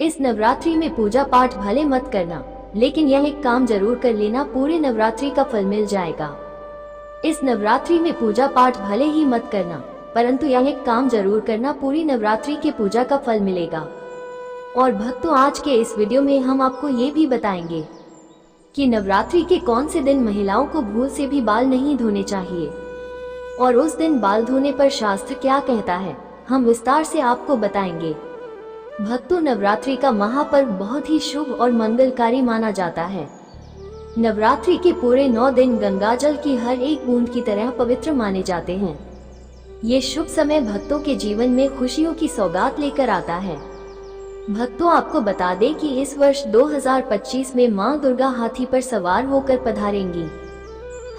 इस नवरात्रि में पूजा पाठ भले मत करना, लेकिन यह एक काम जरूर कर लेना, पूरे नवरात्रि का फल मिल जाएगा। इस नवरात्रि में पूजा पाठ भले ही मत करना, परंतु यह एक काम जरूर करना, पूरी नवरात्रि के पूजा का फल मिलेगा। और भक्तों, आज के इस वीडियो में हम आपको ये भी बताएंगे कि नवरात्रि के कौन से दिन महिलाओं को भूल से भी बाल नहीं धोने चाहिए और उस दिन बाल धोने पर शास्त्र क्या कहता है, हम विस्तार से आपको बताएंगे। भक्तों, नवरात्रि का महापर्व बहुत ही शुभ और मंगलकारी माना जाता है। नवरात्रि के पूरे 9 दिन गंगाजल की हर एक बूंद की तरह पवित्र माने जाते हैं। ये शुभ समय भक्तों के जीवन में खुशियों की सौगात लेकर आता है। भक्तों, आपको बता दें कि इस वर्ष 2025 में मां दुर्गा हाथी पर सवार होकर पधारेंगी।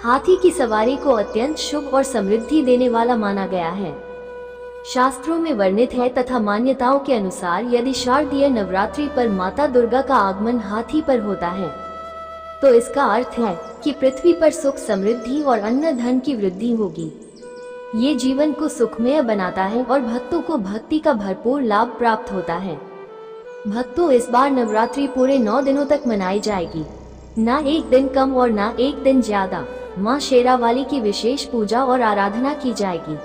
हाथी की सवारी को अत्यंत शुभ और समृद्धि देने वाला माना गया है। शास्त्रों में वर्णित है तथा मान्यताओं के अनुसार यदि शारदीय नवरात्रि पर माता दुर्गा का आगमन हाथी पर होता है तो इसका अर्थ है कि पृथ्वी पर सुख, समृद्धि और अन्न धन की वृद्धि होगी। ये जीवन को सुखमय बनाता है और भक्तों को भक्ति का भरपूर लाभ प्राप्त होता है। भक्तों, इस बार नवरात्रि पूरे 9 दिनों तक मनाई जाएगी, ना एक दिन कम और ना एक दिन ज्यादा। मां शेरावाली की विशेष पूजा और आराधना की जाएगी।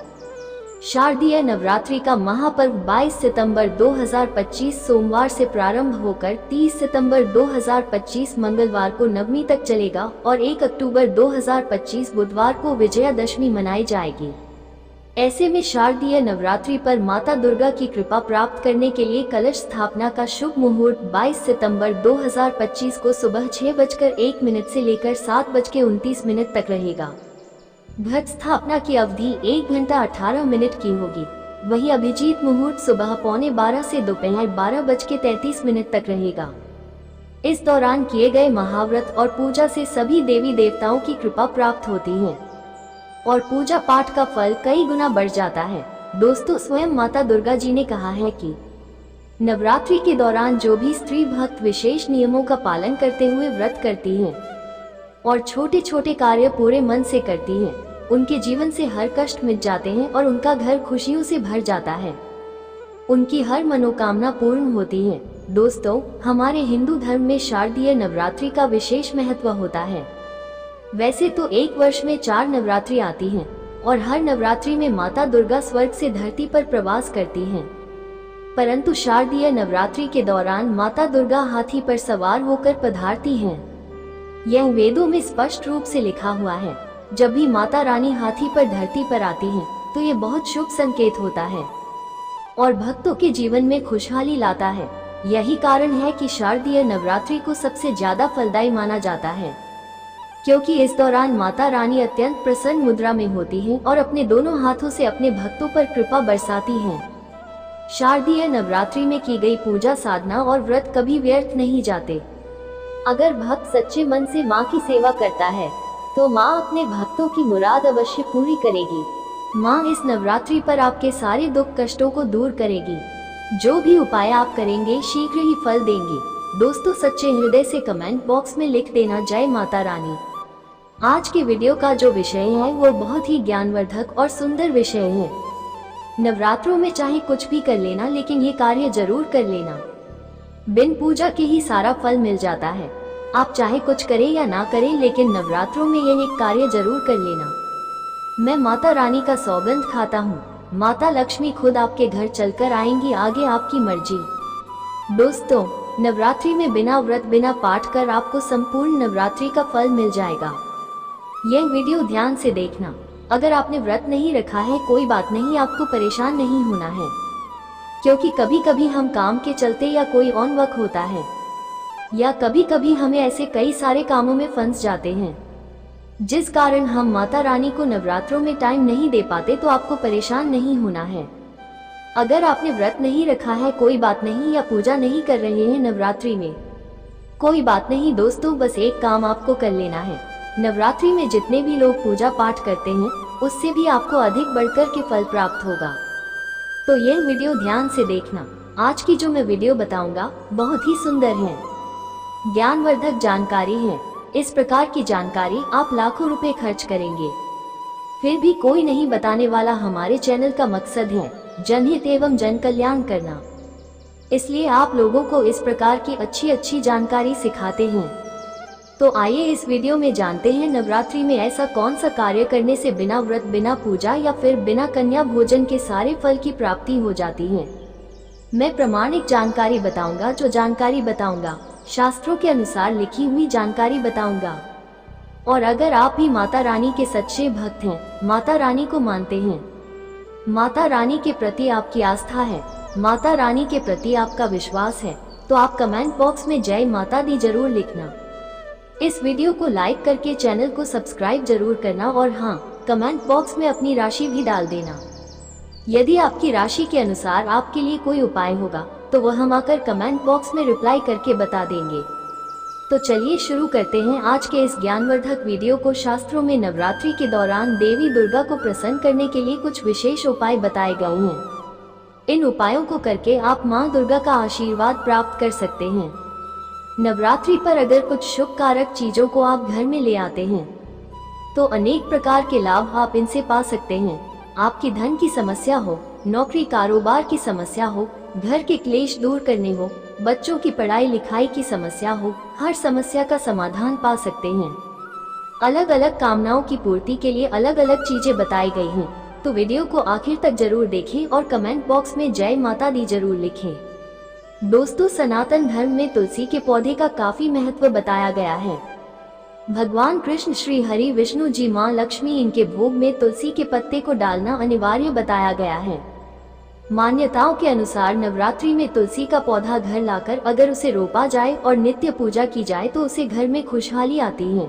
शारदीय नवरात्रि का महापर्व 22 सितंबर 2025 सोमवार से प्रारंभ होकर 30 सितंबर 2025 मंगलवार को नवमी तक चलेगा और 1 अक्टूबर 2025 बुधवार को विजयादशमी मनाई जाएगी। ऐसे में शारदीय नवरात्रि पर माता दुर्गा की कृपा प्राप्त करने के लिए कलश स्थापना का शुभ मुहूर्त 22 सितंबर 2025 को सुबह 6:01 से लेकर 7:29 तक रहेगा। घट स्थापना की अवधि 1 घंटा 18 मिनट की होगी। वही अभिजीत मुहूर्त सुबह 11:15 से दोपहर 12:33 तक रहेगा। इस दौरान किए गए महाव्रत और पूजा से सभी देवी देवताओं की कृपा प्राप्त होती है और पूजा पाठ का फल कई गुना बढ़ जाता है। दोस्तों, स्वयं माता दुर्गा जी ने कहा है कि नवरात्रि के दौरान जो भी स्त्री भक्त विशेष नियमों का पालन करते हुए व्रत करती हैं और छोटे छोटे कार्य पूरे मन से करती हैं, उनके जीवन से हर कष्ट मिट जाते हैं और उनका घर खुशियों से भर जाता है। उनकी हर मनोकामना पूर्ण होती है। दोस्तों, हमारे हिंदू धर्म में शारदीय नवरात्रि का विशेष महत्व होता है। वैसे तो एक वर्ष में 4 नवरात्रि आती हैं और हर नवरात्रि में माता दुर्गा स्वर्ग से धरती पर प्रवास करती हैं, परंतु शारदीय नवरात्रि के दौरान माता दुर्गा हाथी पर सवार होकर पधारती हैं। यह वेदों में स्पष्ट रूप से लिखा हुआ है। जब भी माता रानी हाथी पर धरती पर आती हैं, तो ये बहुत शुभ संकेत होता है और भक्तों के जीवन में खुशहाली लाता है। यही कारण है कि शारदीय नवरात्रि को सबसे ज्यादा फलदायी माना जाता है, क्योंकि इस दौरान माता रानी अत्यंत प्रसन्न मुद्रा में होती हैं और अपने दोनों हाथों से अपने भक्तों पर कृपा बरसाती हैं। शारदीय नवरात्रि में की गई पूजा, साधना और व्रत कभी व्यर्थ नहीं जाते। अगर भक्त सच्चे मन से माँ की सेवा करता है तो माँ अपने भक्तों की मुराद अवश्य पूरी करेगी। माँ इस नवरात्रि पर आपके सारे दुख कष्टों को दूर करेगी। जो भी उपाय आप करेंगे शीघ्र ही फल देंगे। दोस्तों, सच्चे हृदय से कमेंट बॉक्स में लिख देना जय माता रानी। आज के वीडियो का जो विषय है वो बहुत ही ज्ञानवर्धक और सुंदर विषय है। नवरात्रों में चाहे कुछ भी कर लेना, लेकिन ये कार्य जरूर कर लेना। बिन पूजा के ही सारा फल मिल जाता है। आप चाहे कुछ करें या ना करें, लेकिन नवरात्रों में यह एक कार्य जरूर कर लेना। मैं माता रानी का सौगंध खाता हूँ, माता लक्ष्मी खुद आपके घर चलकर आएंगी, आगे आपकी मर्जी। दोस्तों, नवरात्रि में बिना व्रत बिना पाठ कर आपको संपूर्ण नवरात्रि का फल मिल जाएगा। यह वीडियो ध्यान से देखना। अगर आपने व्रत नहीं रखा है कोई बात नहीं, आपको परेशान नहीं होना है, क्योंकि कभी कभी हम काम के चलते या कोई और वक्त होता है या कभी कभी हमें ऐसे कई सारे कामों में फंस जाते हैं जिस कारण हम माता रानी को नवरात्रों में टाइम नहीं दे पाते। तो आपको परेशान नहीं होना है। अगर आपने व्रत नहीं रखा है कोई बात नहीं, या पूजा नहीं कर रहे हैं नवरात्रि में कोई बात नहीं। दोस्तों, बस एक काम आपको कर लेना है। नवरात्रि में जितने भी लोग पूजा पाठ करते हैं उससे भी आपको अधिक बढ़कर के फल प्राप्त होगा। तो यह वीडियो ध्यान से देखना। आज की जो मैं वीडियो बताऊंगा बहुत ही सुंदर है, ज्ञानवर्धक जानकारी है। इस प्रकार की जानकारी आप लाखों रुपए खर्च करेंगे फिर भी कोई नहीं बताने वाला। हमारे चैनल का मकसद है जनहित एवं जन कल्याण करना। इसलिए आप लोगों को इस प्रकार की अच्छी अच्छी जानकारी सिखाते हैं। तो आइए इस वीडियो में जानते हैं नवरात्रि में ऐसा कौन सा कार्य करने से बिना व्रत, बिना पूजा या फिर बिना कन्या भोजन के सारे फल की प्राप्ति हो जाती है। मैं प्रामाणिक जानकारी बताऊंगा। जो जानकारी बताऊंगा शास्त्रों के अनुसार लिखी हुई जानकारी बताऊंगा। और अगर आप भी माता रानी के सच्चे भक्त हैं, माता रानी को मानते हैं, माता रानी के प्रति आपकी आस्था है, माता रानी के प्रति आपका विश्वास है, तो आप कमेंट बॉक्स में जय माता दी जरूर लिखना। इस वीडियो को लाइक करके चैनल को सब्सक्राइब जरूर करना और हाँ, कमेंट बॉक्स में अपनी राशि भी डाल देना। यदि आपकी राशि के अनुसार आपके लिए कोई उपाय होगा तो वह हम आकर कमेंट बॉक्स में रिप्लाई करके बता देंगे। तो चलिए शुरू करते हैं आज के इस ज्ञानवर्धक वीडियो को। शास्त्रों में नवरात्रि के दौरान देवी दुर्गा को प्रसन्न करने के लिए कुछ विशेष उपाय बताए गए हैं। इन उपायों को करके आप माँ दुर्गा का आशीर्वाद प्राप्त कर सकते हैं। नवरात्रि पर अगर कुछ शुभ कारक चीजों को आप घर में ले आते हैं तो अनेक प्रकार के लाभ आप इनसे पा सकते हैं। आपकी धन की समस्या हो, नौकरी कारोबार की समस्या हो, घर के क्लेश दूर करने हो, बच्चों की पढ़ाई लिखाई की समस्या हो, हर समस्या का समाधान पा सकते हैं। अलग अलग कामनाओं की पूर्ति के लिए अलग अलग चीजें बताई गई हैं, तो वीडियो को आखिर तक जरूर देखें और कमेंट बॉक्स में जय माता दी जरूर लिखें। दोस्तों, सनातन धर्म में तुलसी के पौधे का काफी महत्व बताया गया है। भगवान कृष्ण, श्री हरि, विष्णु जी, माँ लक्ष्मी, इनके भोग में तुलसी के पत्ते को डालना अनिवार्य बताया गया है। मान्यताओं के अनुसार नवरात्रि में तुलसी का पौधा घर लाकर अगर उसे रोपा जाए और नित्य पूजा की जाए तो उसे घर में खुशहाली आती है।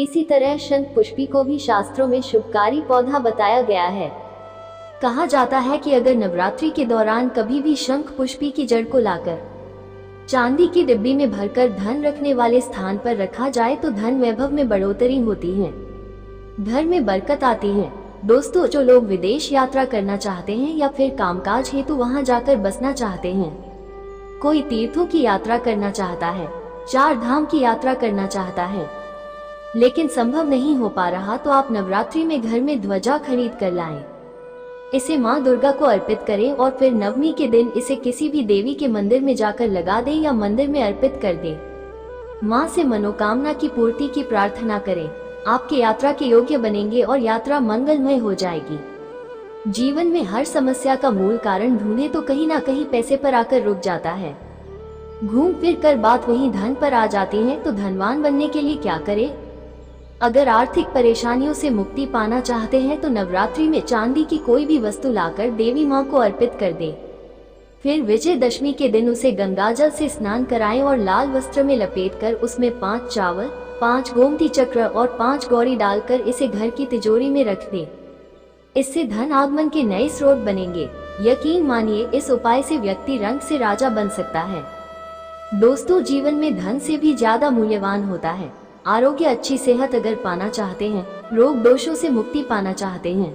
इसी तरह शंख पुष्पी को भी शास्त्रों में शुभकारी पौधा बताया गया है। कहा जाता है कि अगर नवरात्रि के दौरान कभी भी शंख पुष्पी की जड़ को लाकर चांदी की डिब्बी में भरकर धन रखने वाले स्थान पर रखा जाए तो धन वैभव में बढ़ोतरी होती है, घर में बरकत आती है। दोस्तों, जो लोग विदेश यात्रा करना चाहते हैं या फिर कामकाज हेतु वहां जाकर बसना चाहते हैं, कोई तीर्थों की यात्रा करना चाहता है, 4 धाम की यात्रा करना चाहता है, लेकिन संभव नहीं हो पा रहा, तो आप नवरात्रि में घर में ध्वजा खरीद कर लाएं। इसे माँ दुर्गा को अर्पित करें और फिर नवमी के दिन इसे किसी भी देवी के मंदिर में जाकर लगा दें या मंदिर में अर्पित कर दें। माँ से मनोकामना की पूर्ति की प्रार्थना करें। आपकी यात्रा के योग्य बनेंगे और यात्रा मंगलमय हो जाएगी। जीवन में हर समस्या का मूल कारण ढूंढे तो कहीं ना कहीं पैसे पर आकर रुक जाता है। घूम फिर कर बात वहीं धन पर आ जाती है। तो धनवान बनने के लिए क्या करें? अगर आर्थिक परेशानियों से मुक्ति पाना चाहते हैं तो नवरात्रि में चांदी की कोई भी वस्तु लाकर देवी माँ को अर्पित कर दें। फिर विजयदशमी के दिन उसे गंगाजल से स्नान कराएं और लाल वस्त्र में लपेटकर उसमें 5 चावल, 5 गोमती चक्र और 5 गौरी डालकर इसे घर की तिजोरी में रख दें। इससे धन आगमन के नए स्रोत बनेंगे। यकीन मानिए, इस उपाय से व्यक्ति रंग से राजा बन सकता है। दोस्तों, जीवन में धन से भी ज्यादा मूल्यवान होता है आरोग्य। अच्छी सेहत अगर पाना चाहते हैं, रोग दोषों से मुक्ति पाना चाहते हैं,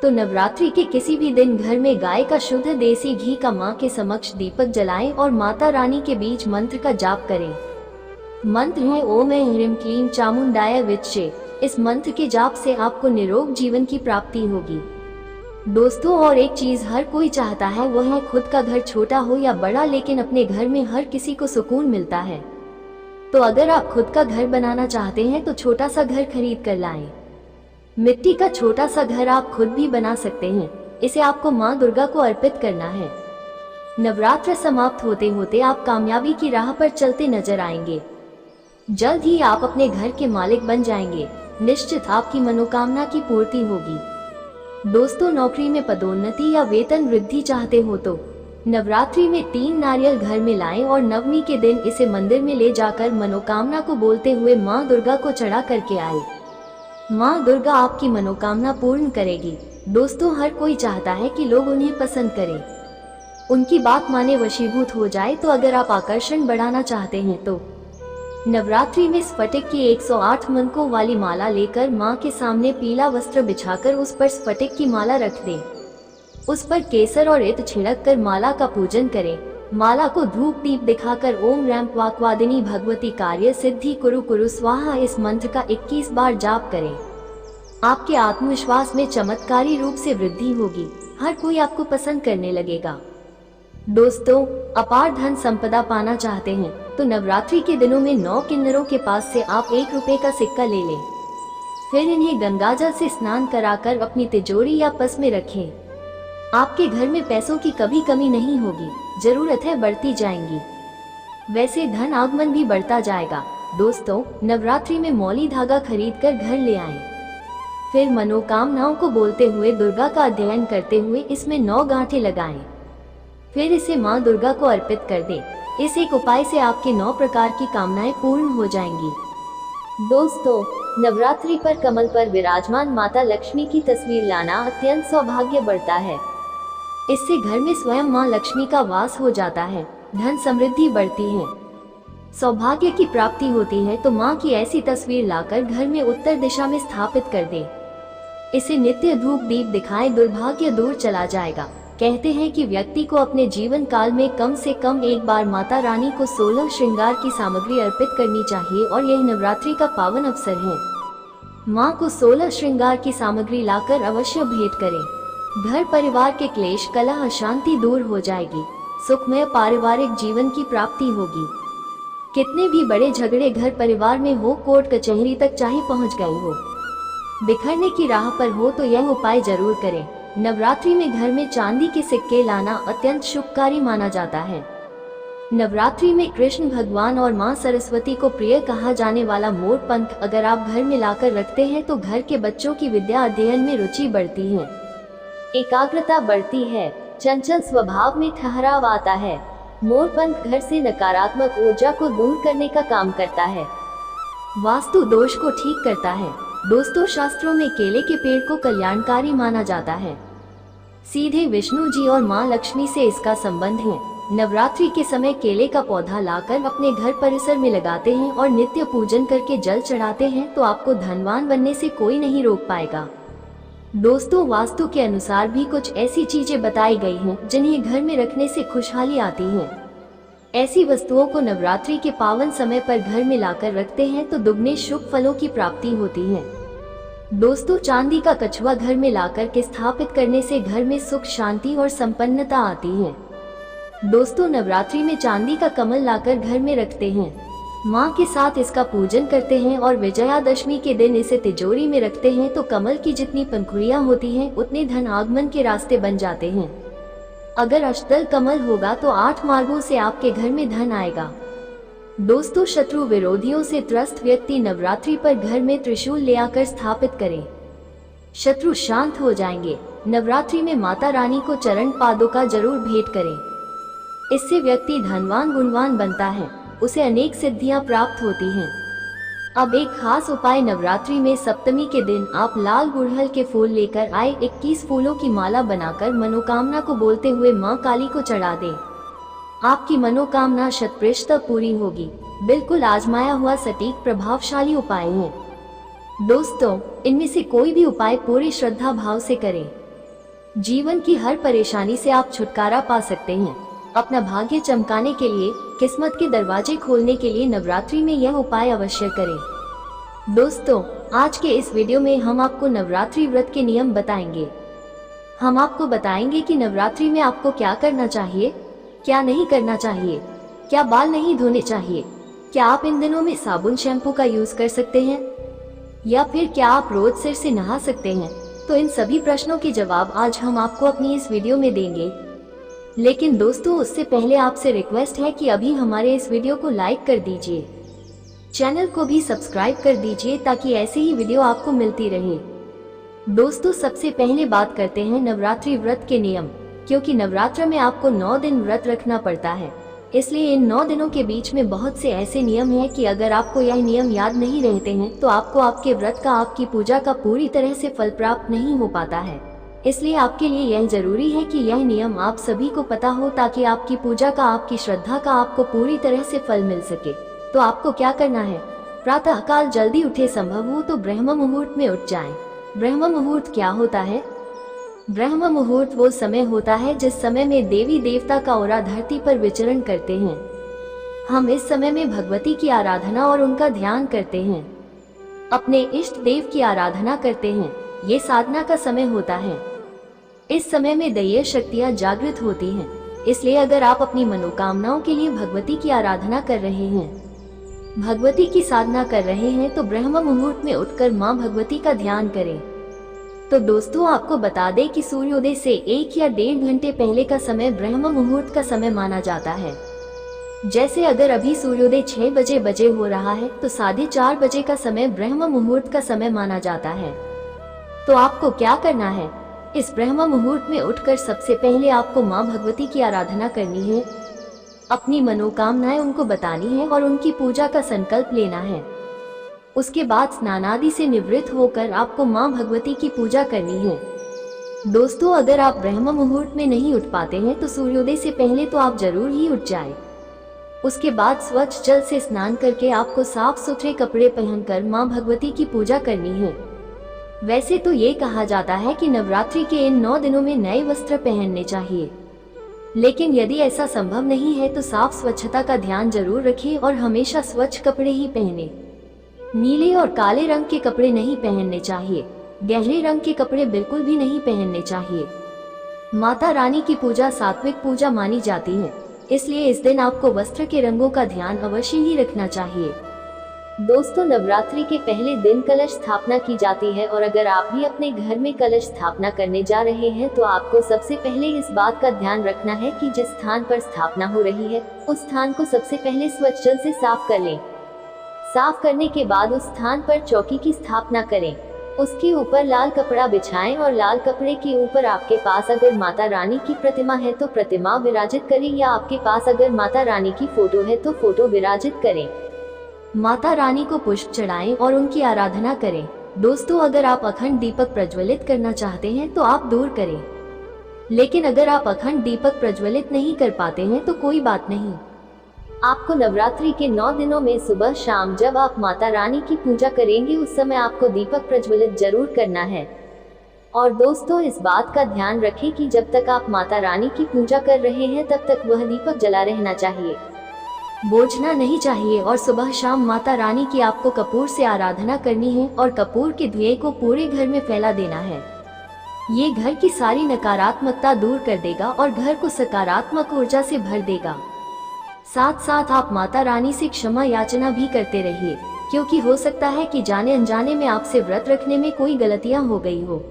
तो नवरात्रि के किसी भी दिन घर में गाय का शुद्ध देसी घी का माँ के समक्ष दीपक जलाएं और माता रानी के बीच मंत्र का जाप करें। मंत्र है ओम ऐं ह्रीं क्लीं चामुंडाय विच्चे। इस मंत्र के जाप से आपको निरोग जीवन की प्राप्ति होगी। दोस्तों, और एक चीज हर कोई चाहता है, वह है खुद का घर छोटा हो या बड़ा, लेकिन अपने घर में हर किसी को सुकून मिलता है। तो अगर आप खुद का घर बनाना चाहते हैं तो छोटा सा घर खरीद कर लाएं। मिट्टी का छोटा सा घर आप खुद भी बना सकते हैं। इसे आपको माँ दुर्गा को अर्पित करना है। नवरात्र समाप्त होते होते आप कामयाबी की राह पर चलते नजर आएंगे। जल्द ही आप अपने घर के मालिक बन जाएंगे। निश्चित आपकी मनोकामना की पूर्ति होगी। दोस्तों, नौकरी में पदोन्नति या वेतन वृद्धि चाहते हो तो नवरात्रि में 3 नारियल घर में लाएं और नवमी के दिन इसे मंदिर में ले जाकर मनोकामना को बोलते हुए माँ दुर्गा को चढ़ा करके आए। माँ दुर्गा आपकी मनोकामना पूर्ण करेगी। दोस्तों, हर कोई चाहता है कि लोग उन्हें पसंद करें, उनकी बात माने, वशीभूत हो जाए। तो अगर आप आकर्षण बढ़ाना चाहते हैं तो नवरात्रि में स्फटिक की 108 मनकों वाली माला लेकर माँ के सामने पीला वस्त्र बिछाकर उस पर स्फटिक की माला रख दें। उस पर केसर और इत्र छिड़क कर माला का पूजन करें। माला को धूप दीप दिखाकर ओम रैम वाक्वादिनी भगवती कार्य सिद्धि कुरु कुरु स्वाहा इस मंत्र का 21 बार जाप करें। आपके आत्मविश्वास में चमत्कारी रूप से वृद्धि होगी। हर कोई आपको पसंद करने लगेगा। दोस्तों, अपार धन संपदा पाना चाहते हैं तो नवरात्रि के दिनों में 9 किन्नरों के पास से आप 1 रुपए का सिक्का ले लें। फिर इन्हें गंगाजल से स्नान कराकर अपनी तिजोरी या पर्स में रखें। आपके घर में पैसों की कभी कमी नहीं होगी, जरूरतें बढ़ती जाएंगी, वैसे धन आगमन भी बढ़ता जाएगा। दोस्तों, नवरात्रि में मौली धागा खरीद कर घर ले आएं। फिर मनोकामनाओं को बोलते हुए दुर्गा का अध्ययन करते हुए इसमें 9 गांठें लगाएं। फिर इसे माँ दुर्गा को अर्पित कर दें। इस एक उपाय से आपके 9 प्रकार की कामनाएं पूर्ण हो जाएंगी। दोस्तों, नवरात्रि पर कमल पर विराजमान माता लक्ष्मी की तस्वीर लाना अत्यंत सौभाग्य बढ़ता है। इससे घर में स्वयं माँ लक्ष्मी का वास हो जाता है, धन समृद्धि बढ़ती है, सौभाग्य की प्राप्ति होती है। तो माँ की ऐसी तस्वीर लाकर घर में उत्तर दिशा में स्थापित कर दें। इसे नित्य धूप दीप दिखाएं, दुर्भाग्य दूर चला जाएगा। कहते हैं कि व्यक्ति को अपने जीवन काल में कम से कम एक बार माता रानी को 16 श्रृंगार की सामग्री अर्पित करनी चाहिए और यह नवरात्रि का पावन अवसर है। माँ को 16 श्रृंगार की सामग्री लाकर अवश्य भेंट करें। घर परिवार के क्लेश कलह अशांति दूर हो जाएगी, सुखमय पारिवारिक जीवन की प्राप्ति होगी। कितने भी बड़े झगड़े घर परिवार में हो, कोर्ट कचहरी तक चाहे पहुँच गए हो, बिखरने की राह पर हो, तो यह उपाय जरूर करें। नवरात्रि में घर में चांदी के सिक्के लाना अत्यंत शुभकारी माना जाता है। नवरात्रि में कृष्ण भगवान और मां सरस्वती को प्रिय कहा जाने वाला मोर पंख अगर आप घर में लाकर रखते हैं तो घर के बच्चों की विद्या अध्ययन में रुचि बढ़ती है, एकाग्रता बढ़ती है, चंचल स्वभाव में ठहराव आता है। मोर पंख घर से नकारात्मक ऊर्जा को दूर करने का काम करता है, वास्तु दोष को ठीक करता है। दोस्तों, शास्त्रों में केले के पेड़ को कल्याणकारी माना जाता है। सीधे विष्णु जी और मां लक्ष्मी से इसका संबंध है। नवरात्रि के समय केले का पौधा लाकर अपने घर परिसर में लगाते हैं और नित्य पूजन करके जल चढ़ाते हैं तो आपको धनवान बनने से कोई नहीं रोक पाएगा। दोस्तों, वास्तु के अनुसार भी कुछ ऐसी चीजें बताई गई हैं जिन्हें घर में रखने से खुशहाली आती है। ऐसी वस्तुओं को नवरात्रि के पावन समय पर घर में लाकर रखते हैं तो दुगने शुभ फलों की प्राप्ति होती है। दोस्तों, चांदी का कछुआ घर में लाकर के स्थापित करने से घर में सुख शांति और संपन्नता आती है। दोस्तों, नवरात्रि में चांदी का कमल लाकर घर में रखते हैं, माँ के साथ इसका पूजन करते हैं और विजयादशमी के दिन इसे तिजोरी में रखते हैं तो कमल की जितनी पंखुड़ियाँ होती हैं उतने धन आगमन के रास्ते बन जाते हैं। अगर अष्टदल कमल होगा तो 8 मार्गों से आपके घर में धन आएगा। दोस्तों, शत्रु विरोधियों से त्रस्त व्यक्ति नवरात्रि पर घर में त्रिशूल ले आकर स्थापित करें, शत्रु शांत हो जाएंगे। नवरात्रि में माता रानी को चरण पादों का जरूर भेंट करें, इससे व्यक्ति धनवान गुणवान बनता है, उसे अनेक सिद्धियां प्राप्त होती हैं। अब एक खास उपाय, नवरात्रि में सप्तमी के दिन आप लाल गुड़हल के फूल लेकर आए 21 फूलों की माला बनाकर मनोकामना को बोलते हुए मां काली को चढ़ा दें। आपकी मनोकामना शतप्रतिशत पूरी होगी। बिल्कुल आजमाया हुआ सटीक प्रभावशाली उपाय है। दोस्तों, इनमें से कोई भी उपाय पूरी श्रद्धा भाव से करें, जीवन की हर परेशानी से आप छुटकारा पा सकते हैं। अपना भाग्य चमकाने के लिए, किस्मत के दरवाजे खोलने के लिए नवरात्रि में यह उपाय अवश्य करें। दोस्तों, आज के इस वीडियो में हम आपको नवरात्रि व्रत के नियम बताएंगे। हम आपको बताएंगे कि नवरात्रि में आपको क्या करना चाहिए, क्या नहीं करना चाहिए, क्या बाल नहीं धोने चाहिए, क्या आप इन दिनों में साबुन शैम्पू का यूज कर सकते हैं, या फिर क्या आप रोज सिर से नहा सकते हैं। तो इन सभी प्रश्नों के जवाब आज हम आपको अपनी इस वीडियो में देंगे। लेकिन दोस्तों, उससे पहले आपसे रिक्वेस्ट है कि अभी हमारे इस वीडियो को लाइक कर दीजिए, चैनल को भी सब्सक्राइब कर दीजिए ताकि ऐसे ही वीडियो आपको मिलती रहे। दोस्तों, सबसे पहले बात करते हैं नवरात्रि व्रत के नियम। क्योंकि नवरात्र में आपको 9 दिन व्रत रखना पड़ता है, इसलिए इन 9 दिनों के बीच में बहुत से ऐसे नियम हैं कि अगर आपको यह नियम याद नहीं रहते हैं तो आपको आपके व्रत का, आपकी पूजा का पूरी तरह से फल प्राप्त नहीं हो पाता है। इसलिए आपके लिए यह जरूरी है कि यह नियम आप सभी को पता हो ताकि आपकी पूजा का, आपकी श्रद्धा का आपको पूरी तरह से फल मिल सके। तो आपको क्या करना है, प्रातः काल जल्दी उठे, संभव हो तो ब्रह्म मुहूर्त में उठ जाएं। ब्रह्म मुहूर्त क्या होता है? ब्रह्म मुहूर्त वो समय होता है जिस समय में देवी देवता का औरा धरती पर विचरण करते हैं। हम इस समय में भगवती की आराधना और उनका ध्यान करते हैं, अपने इष्ट देव की आराधना करते हैं। ये साधना का समय होता है। इस समय में दैवीय शक्तियाँ जागृत होती हैं। इसलिए अगर आप अपनी मनोकामनाओं के लिए भगवती की आराधना कर रहे हैं, भगवती की साधना कर रहे हैं, तो ब्रह्म मुहूर्त में उठकर मां भगवती का ध्यान करें। तो दोस्तों, आपको बता दें कि सूर्योदय से 1 या 1.5 घंटे पहले का समय ब्रह्म मुहूर्त का समय माना जाता है। जैसे अगर अभी सूर्योदय 6 बजे हो रहा है तो 4:30 बजे का समय ब्रह्म मुहूर्त का समय माना जाता है। तो आपको क्या करना है, इस ब्रह्म मुहूर्त में उठकर सबसे पहले आपको मां भगवती की आराधना करनी है, अपनी मनोकामनाएं उनको बतानी है और उनकी पूजा का संकल्प लेना है। उसके बाद स्नान आदि से निवृत्त होकर आपको मां भगवती की पूजा करनी है। दोस्तों, अगर आप ब्रह्म मुहूर्त में नहीं उठ पाते हैं तो सूर्योदय से पहले तो आप जरूर ही उठ जाएं। उसके बाद स्वच्छ जल से स्नान करके आपको साफ सुथरे कपड़े पहनकर मां भगवती की पूजा करनी है। वैसे तो ये कहा जाता है कि नवरात्रि के इन 9 दिनों में नए वस्त्र पहनने चाहिए, लेकिन यदि ऐसा संभव नहीं है तो साफ स्वच्छता का ध्यान जरूर रखें और हमेशा स्वच्छ कपड़े ही पहने। नीले और काले रंग के कपड़े नहीं पहनने चाहिए, गहरे रंग के कपड़े बिल्कुल भी नहीं पहनने चाहिए। माता रानी की पूजा सात्विक पूजा मानी जाती है, इसलिए इस दिन आपको वस्त्र के रंगों का ध्यान अवश्य ही रखना चाहिए। दोस्तों, नवरात्रि के पहले दिन कलश स्थापना की जाती है और अगर आप भी अपने घर में कलश स्थापना करने जा रहे हैं तो आपको सबसे पहले इस बात का ध्यान रखना है कि जिस स्थान पर स्थापना हो रही है उस स्थान को सबसे पहले स्वच्छ जल से साफ कर लें। साफ करने के बाद उस स्थान पर चौकी की स्थापना करें। उसके ऊपर लाल कपड़ा बिछाएं और लाल कपड़े के ऊपर आपके पास अगर माता रानी की प्रतिमा है तो प्रतिमा विराजित करें, या आपके पास अगर माता रानी की फोटो है तो फोटो विराजित करें। माता रानी को पुष्प चढ़ाएं और उनकी आराधना करें। दोस्तों, अगर आप अखंड दीपक प्रज्वलित करना चाहते हैं तो आप दूर करें, लेकिन अगर आप अखंड दीपक प्रज्वलित नहीं कर पाते हैं तो कोई बात नहीं। आपको नवरात्रि के 9 दिनों में सुबह शाम जब आप माता रानी की पूजा करेंगे उस समय आपको दीपक प्रज्वलित जरूर करना है। और दोस्तों, इस बात का ध्यान रखें कि जब तक आप माता रानी की पूजा कर रहे हैं तब तक वह दीपक जला रहना चाहिए, बुझना नहीं चाहिए। और सुबह शाम माता रानी की आपको कपूर से आराधना करनी है और कपूर के धुएं को पूरे घर में फैला देना है। ये घर की सारी नकारात्मकता दूर कर देगा और घर को सकारात्मक ऊर्जा से भर देगा। साथ साथ आप माता रानी से क्षमा याचना भी करते रहिए, क्योंकि हो सकता है कि जाने अनजाने में आपसे व्रत रखने में कोई गलतियां हो गई हो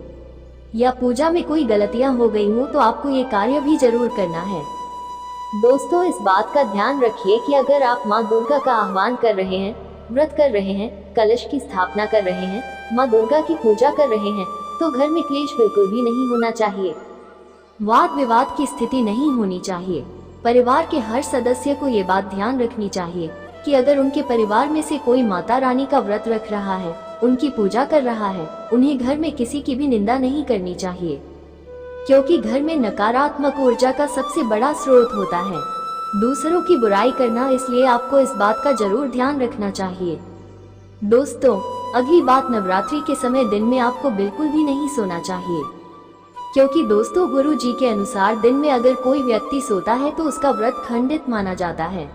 या पूजा में कोई गलतियां हो गई हो, तो आपको ये कार्य भी जरूर करना है। दोस्तों, इस बात का ध्यान रखिए कि अगर आप माँ दुर्गा का आह्वान कर रहे हैं, व्रत कर रहे हैं, कलश की स्थापना कर रहे हैं, माँ दुर्गा की पूजा कर रहे हैं, तो घर में क्लेश बिल्कुल भी नहीं होना चाहिए। वाद विवाद की स्थिति नहीं होनी चाहिए। परिवार के हर सदस्य को ये बात ध्यान रखनी चाहिए कि अगर उनके परिवार में से कोई माता रानी का व्रत रख रहा है, उनकी पूजा कर रहा है, उन्हें घर में किसी की भी निंदा नहीं करनी चाहिए, क्योंकि घर में नकारात्मक ऊर्जा का सबसे बड़ा स्रोत होता है दूसरों की बुराई करना। इसलिए आपको इस बात का जरूर ध्यान रखना चाहिए। दोस्तों, अगली बात, नवरात्रि के समय दिन में आपको बिल्कुल भी नहीं सोना चाहिए, क्योंकि दोस्तों, गुरु जी के अनुसार दिन में अगर कोई व्यक्ति सोता है तो उसका व्रत खंडित माना जाता है,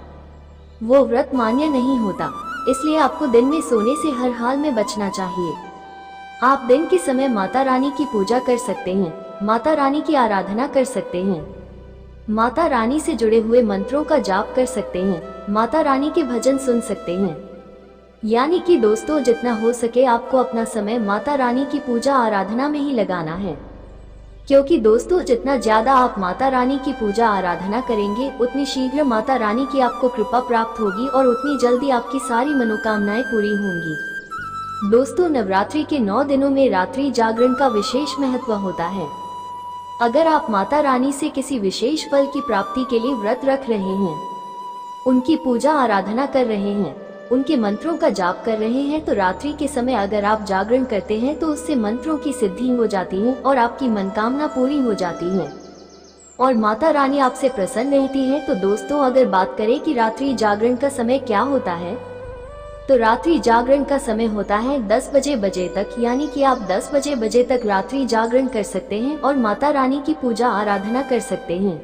वो व्रत मान्य नहीं होता। इसलिए आपको दिन में सोने से हर हाल में बचना चाहिए। आप दिन के समय माता रानी की पूजा कर सकते हैं, माता रानी की आराधना कर सकते हैं, माता रानी से जुड़े हुए मंत्रों का जाप कर सकते हैं, माता रानी के भजन सुन सकते हैं। यानी कि दोस्तों, जितना हो सके आपको अपना समय माता रानी की पूजा आराधना में ही लगाना है, क्योंकि दोस्तों, जितना ज्यादा आप माता रानी की पूजा आराधना करेंगे उतनी शीघ्र माता रानी की आपको कृपा प्राप्त होगी और उतनी जल्दी आपकी सारी मनोकामनाएं पूरी होंगी। दोस्तों, नवरात्रि के 9 दिनों में रात्रि जागरण का विशेष महत्व होता है। अगर आप माता रानी से किसी विशेष फल की प्राप्ति के लिए व्रत रख रहे हैं, उनकी पूजा आराधना कर रहे हैं, उनके मंत्रों का जाप कर रहे हैं, तो रात्रि के समय अगर आप जागरण करते हैं तो उससे मंत्रों की सिद्धि हो जाती है और आपकी मनोकामना पूरी हो जाती है और माता रानी आपसे प्रसन्न रहती है। तो दोस्तों, अगर बात करें कि रात्रि जागरण का समय क्या होता है, तो रात्रि जागरण का समय होता है 10 बजे तक, यानी कि आप 10 बजे तक रात्रि जागरण कर सकते हैं और माता रानी की पूजा आराधना कर सकते हैं।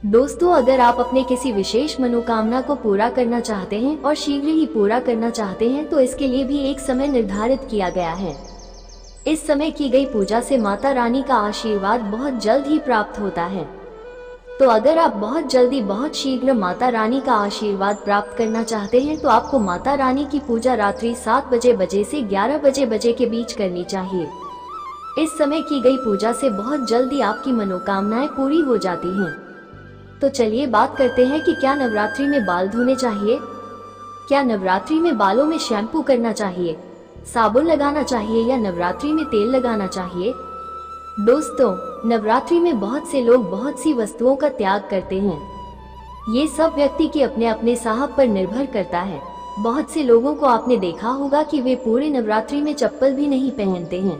दोस्तों, अगर आप अपने किसी विशेष मनोकामना को पूरा करना चाहते हैं और शीघ्र ही पूरा करना चाहते हैं तो इसके लिए भी एक समय निर्धारित किया गया है। इस समय की गई पूजा से माता रानी का आशीर्वाद बहुत जल्द ही प्राप्त होता है। तो अगर आप बहुत जल्दी बहुत शीघ्र माता रानी का आशीर्वाद प्राप्त करना चाहते हैं तो आपको माता रानी की पूजा रात्रि 7 बजे से 11 बजे के बीच करनी चाहिए। इस समय की गई पूजा से बहुत जल्दी आपकी मनोकामनाएं पूरी हो जाती हैं। तो चलिए बात करते हैं कि क्या नवरात्रि में बाल धोने चाहिए। क्या नवरात्रि में बालों में शैम्पू करना चाहिए, साबुन लगाना चाहिए या नवरात्रि में तेल लगाना चाहिए। दोस्तों, नवरात्रि में बहुत से लोग बहुत सी वस्तुओं का त्याग करते हैं। ये सब व्यक्ति के अपने अपने साहब पर निर्भर करता है। बहुत से लोगों को आपने देखा होगा कि वे पूरे नवरात्रि में चप्पल भी नहीं पहनते हैं,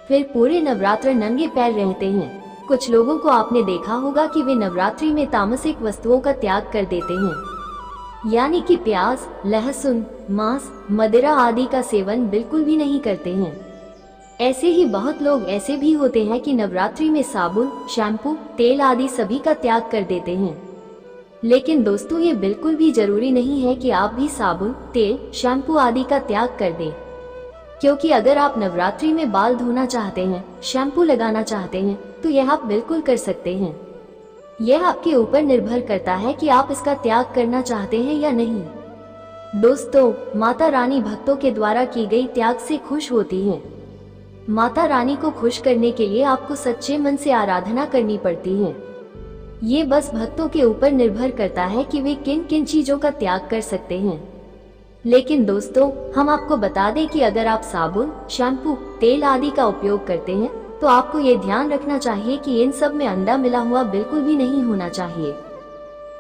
फिर पूरे नवरात्र नंगे पैर रहते हैं। कुछ लोगों को आपने देखा होगा कि वे नवरात्रि में तामसिक वस्तुओं का त्याग कर देते हैं, यानी कि प्याज, लहसुन, मांस, मदिरा आदि का सेवन बिल्कुल भी नहीं करते हैं। ऐसे ही बहुत लोग ऐसे भी होते हैं कि नवरात्रि में साबुन, शैम्पू, तेल आदि सभी का त्याग कर देते हैं। लेकिन दोस्तों, ये बिल्कुल भी जरूरी नहीं है कि आप भी साबुन, तेल, शैम्पू आदि का त्याग कर दें, क्योंकि अगर आप नवरात्रि में बाल धोना चाहते हैं, शैम्पू लगाना चाहते हैं तो यह आप बिल्कुल कर सकते हैं। यह आपके ऊपर निर्भर करता है कि आप इसका त्याग करना चाहते हैं या नहीं। दोस्तों, माता रानी भक्तों के द्वारा की गई त्याग से खुश होती हैं। माता रानी को खुश करने के लिए आपको सच्चे मन से आराधना करनी पड़ती है। ये बस भक्तों के ऊपर निर्भर करता है कि वे किन किन चीजों का त्याग कर सकते हैं। लेकिन दोस्तों, हम आपको बता दें कि अगर आप साबुन, शैम्पू, तेल आदि का उपयोग करते हैं तो आपको ये ध्यान रखना चाहिए कि इन सब में अंडा मिला हुआ बिल्कुल भी नहीं होना चाहिए।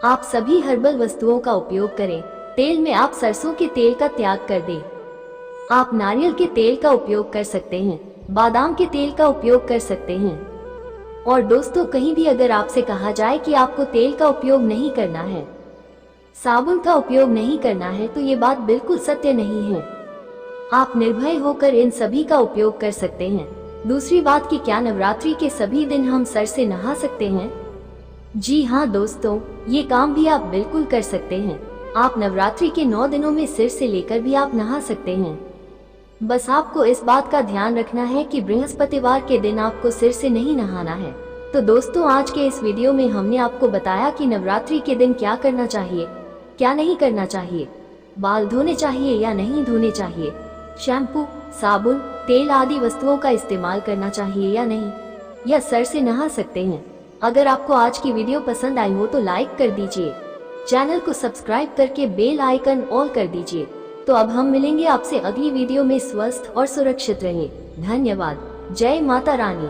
आप सभी हर्बल वस्तुओं का उपयोग करें। तेल में आप सरसों के तेल का त्याग कर दें। आप नारियल के तेल का उपयोग कर सकते हैं, बादाम के तेल का उपयोग कर सकते हैं। और दोस्तों, कहीं भी अगर आपसे कहा जाए कि आपको तेल का उपयोग नहीं करना है, साबुन का उपयोग नहीं करना है, तो ये बात बिल्कुल सत्य नहीं है। आप निर्भय होकर इन सभी का उपयोग कर सकते हैं। दूसरी बात कि क्या नवरात्रि के सभी दिन हम सर से नहा सकते हैं? जी हाँ दोस्तों, ये काम भी आप बिल्कुल कर सकते हैं। आप नवरात्रि के 9 दिनों में सिर से लेकर भी आप नहा सकते हैं। बस आपको इस बात का ध्यान रखना है कि बृहस्पतिवार के दिन आपको सिर से नहीं नहाना है। तो दोस्तों, आज के इस वीडियो में हमने आपको बताया कि नवरात्रि के दिन क्या करना चाहिए, क्या नहीं करना चाहिए, बाल धोने चाहिए या नहीं धोने चाहिए, शैम्पू, साबुन, तेल आदि वस्तुओं का इस्तेमाल करना चाहिए या नहीं, या सर से नहा सकते हैं। अगर आपको आज की वीडियो पसंद आई हो तो लाइक कर दीजिए, चैनल को सब्सक्राइब करके बेल आइकन ऑल कर दीजिए। तो अब हम मिलेंगे आपसे अगली वीडियो में। स्वस्थ और सुरक्षित रहें। धन्यवाद। जय माता रानी।